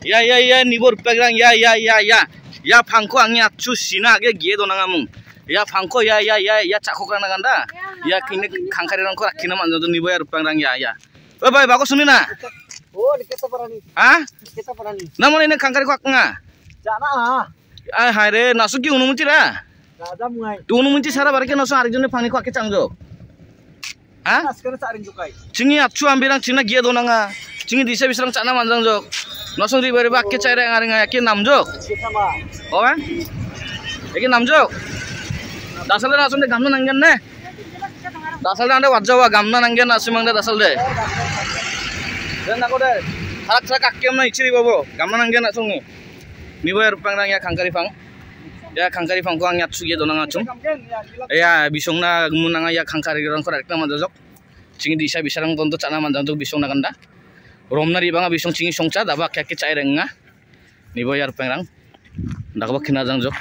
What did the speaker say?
Ya nibor pegrang ya pangko angnya chu sina age gie donangamung ya pangko ya cakok rana ganda ya kini kangkari rangko rakina manjo nibo ya pegrang ya bye bagus sunina oh kita parani kita parani namun ini kangkari kok nga jana haire nasu ki unu munci ra raja mungai tu unu munci sara barke nasu arjone pani kok ke cangjo sekarang saring jukai jingi acu ambirang cina gie donanga jingi disa bisrang cana manjang jok nosong di bari bakke caire ngaringa yakin namjok oh kan yakin namjok dasalde nasum de gamna nangen ne dasalde ande wajawa gamna nangen nasumang de dasalde dan aku de harak akem na ichiri bobo gamna nangen nasungi niboy rupangrang ya kangkari pang ko ang yatsu ge donanga chung ya bisongna gumunanga ya kangkari rang ko rekta manjok jingi disa bisrang tonto cana manjang jok bisongna ganda romnari banga bisong cingi songca daba kaki cairenga nibo yar pengrang dakba kina jangjok